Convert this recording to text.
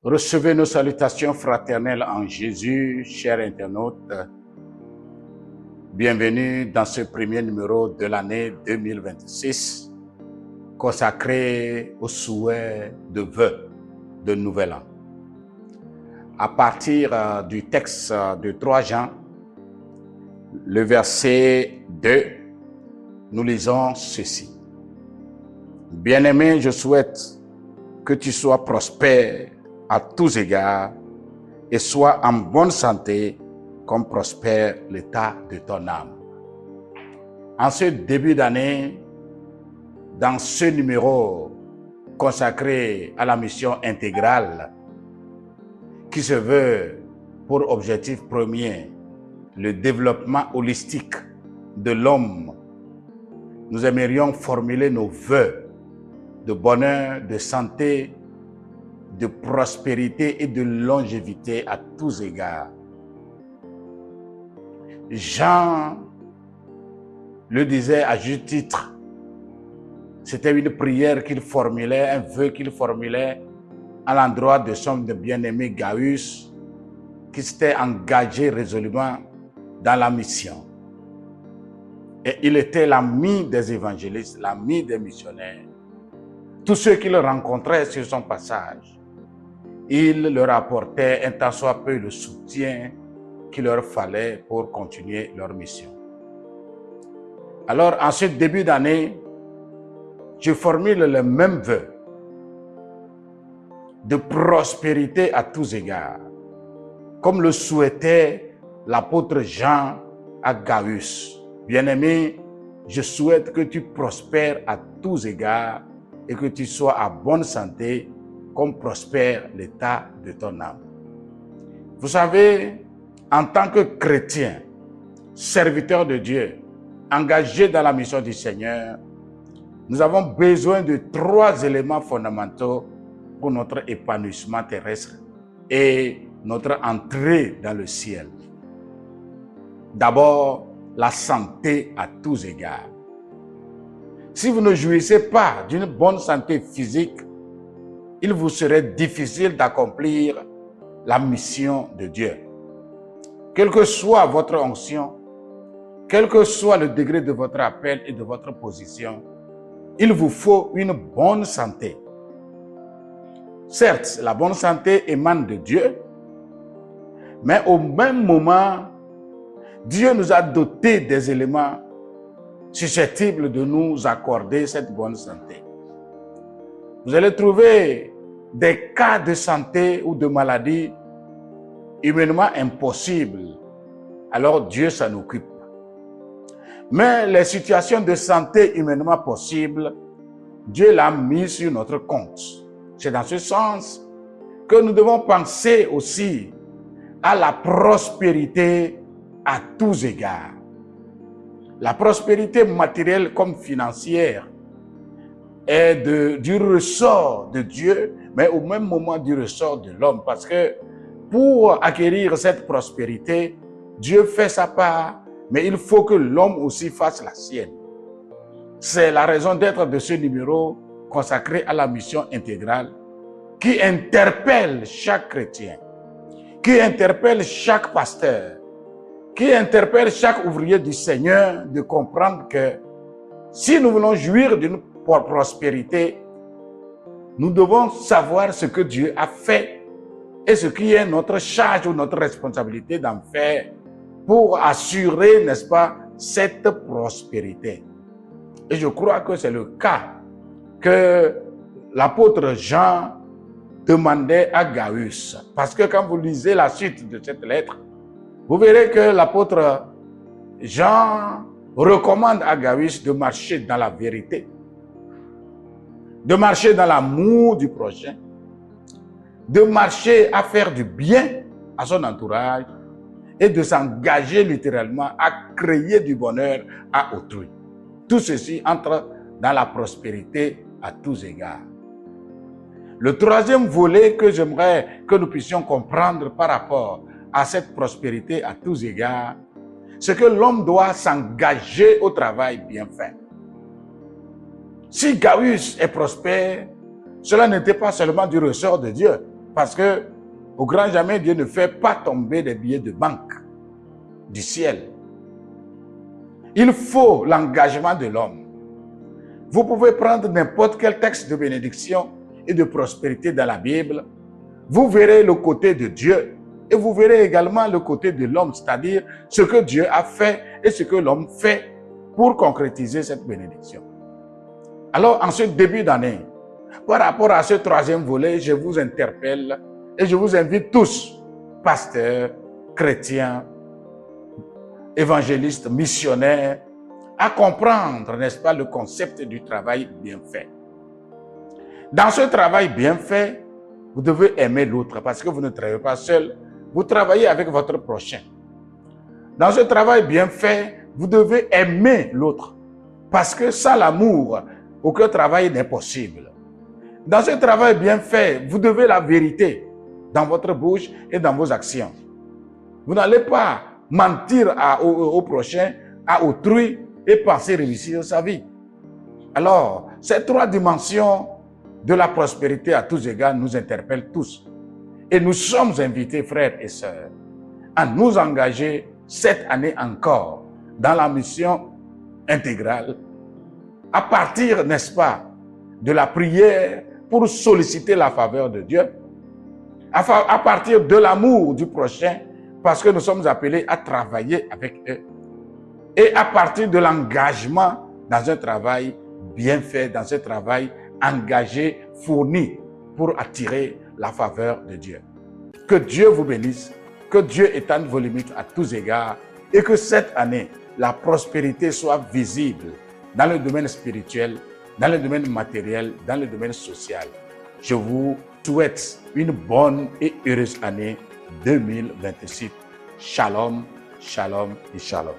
Recevez nos salutations fraternelles en Jésus, chers internautes. Bienvenue dans ce premier numéro de l'année 2026, consacré au souhait de vœux de Nouvel An. À partir du texte de 3 Jean, le verset 2, nous lisons ceci. Bien-aimé, je souhaite que tu sois prospère à tous égards et sois en bonne santé comme prospère l'état de ton âme. En ce début d'année, dans ce numéro consacré à la mission intégrale qui se veut pour objectif premier le développement holistique de l'homme, nous aimerions formuler nos vœux de bonheur, de santé, de prospérité et de longévité à tous égards. Jean le disait à juste titre. C'était une prière qu'il formulait, un vœu qu'il formulait à l'endroit de son bien-aimé Gaius, qui s'était engagé résolument dans la mission. Et il était l'ami des évangélistes, l'ami des missionnaires. Tous ceux qui le rencontraient sur son passage, il leur apportait un tant soit peu le soutien qu'il leur fallait pour continuer leur mission. Alors, en ce début d'année, je formule le même vœu de prospérité à tous égards, comme le souhaitait l'apôtre Jean à Gaius. Bien-aimé, je souhaite que tu prospères à tous égards et que tu sois à bonne santé comme prospère l'état de ton âme. Vous savez, en tant que chrétien, serviteur de Dieu, engagé dans la mission du Seigneur, nous avons besoin de 3 éléments fondamentaux pour notre épanouissement terrestre et notre entrée dans le ciel. D'abord, la santé à tous égards. Si vous ne jouissez pas d'une bonne santé physique, il vous serait difficile d'accomplir la mission de Dieu. Quelle que soit votre onction, quel que soit le degré de votre appel et de votre position, il vous faut une bonne santé. Certes, la bonne santé émane de Dieu, mais au même moment, Dieu nous a dotés des éléments susceptibles de nous accorder cette bonne santé. Vous allez trouver des cas de santé ou de maladie humainement impossibles. Alors Dieu s'en occupe. Mais les situations de santé humainement possibles, Dieu l'a mis sur notre compte. C'est dans ce sens que nous devons penser aussi à la prospérité à tous égards. La prospérité matérielle comme financière est du ressort de Dieu, mais au même moment du ressort de l'homme. Parce que pour acquérir cette prospérité, Dieu fait sa part, mais il faut que l'homme aussi fasse la sienne. C'est la raison d'être de ce numéro consacré à la mission intégrale qui interpelle chaque chrétien, qui interpelle chaque pasteur, qui interpelle chaque ouvrier du Seigneur de comprendre que si nous voulons jouir d'une prospérité, nous devons savoir ce que Dieu a fait et ce qui est notre charge ou notre responsabilité d'en faire pour assurer, n'est-ce pas, cette prospérité. Et je crois que c'est le cas que l'apôtre Jean demandait à Gaius. Parce que quand vous lisez la suite de cette lettre, vous verrez que l'apôtre Jean recommande à Gaius de marcher dans la vérité, de marcher dans l'amour du prochain, de marcher à faire du bien à son entourage et de s'engager littéralement à créer du bonheur à autrui. Tout ceci entre dans la prospérité à tous égards. Le 3e volet que j'aimerais que nous puissions comprendre par rapport à cette prospérité à tous égards, c'est que l'homme doit s'engager au travail bien fait. Si Gaius est prospère, cela n'était pas seulement du ressort de Dieu, Parce que, au grand jamais, Dieu ne fait pas tomber des billets de banque du ciel. Il faut l'engagement de l'homme. Vous pouvez prendre n'importe quel texte de bénédiction et de prospérité dans la Bible. Vous verrez le côté de Dieu et vous verrez également le côté de l'homme, c'est-à-dire ce que Dieu a fait et ce que l'homme fait pour concrétiser cette bénédiction. Alors, en ce début d'année, par rapport à ce troisième volet, je vous interpelle et je vous invite tous, pasteurs, chrétiens, évangélistes, missionnaires, à comprendre, n'est-ce pas, le concept du travail bien fait. Dans ce travail bien fait, vous devez aimer l'autre parce que vous ne travaillez pas seul, vous travaillez avec votre prochain. Dans ce travail bien fait, vous devez aimer l'autre parce que sans l'amour, aucun travail n'est possible. Dans ce travail bien fait, vous devez la vérité dans votre bouche et dans vos actions. Vous n'allez pas mentir au prochain, à autrui et penser réussir sa vie. Alors, ces trois dimensions de la prospérité à tous égards nous interpellent tous. Et nous sommes invités, frères et sœurs, à nous engager cette année encore dans la mission intégrale, à partir, n'est-ce pas, de la prière pour solliciter la faveur de Dieu, à partir de l'amour du prochain, parce que nous sommes appelés à travailler avec eux, et à partir de l'engagement dans un travail bien fait, dans un travail engagé, fourni, pour attirer la faveur de Dieu. Que Dieu vous bénisse, que Dieu étende vos limites à tous égards, et que cette année, la prospérité soit visible dans le domaine spirituel, dans le domaine matériel, dans le domaine social. Je vous souhaite une bonne et heureuse année 2026. Shalom, shalom et shalom.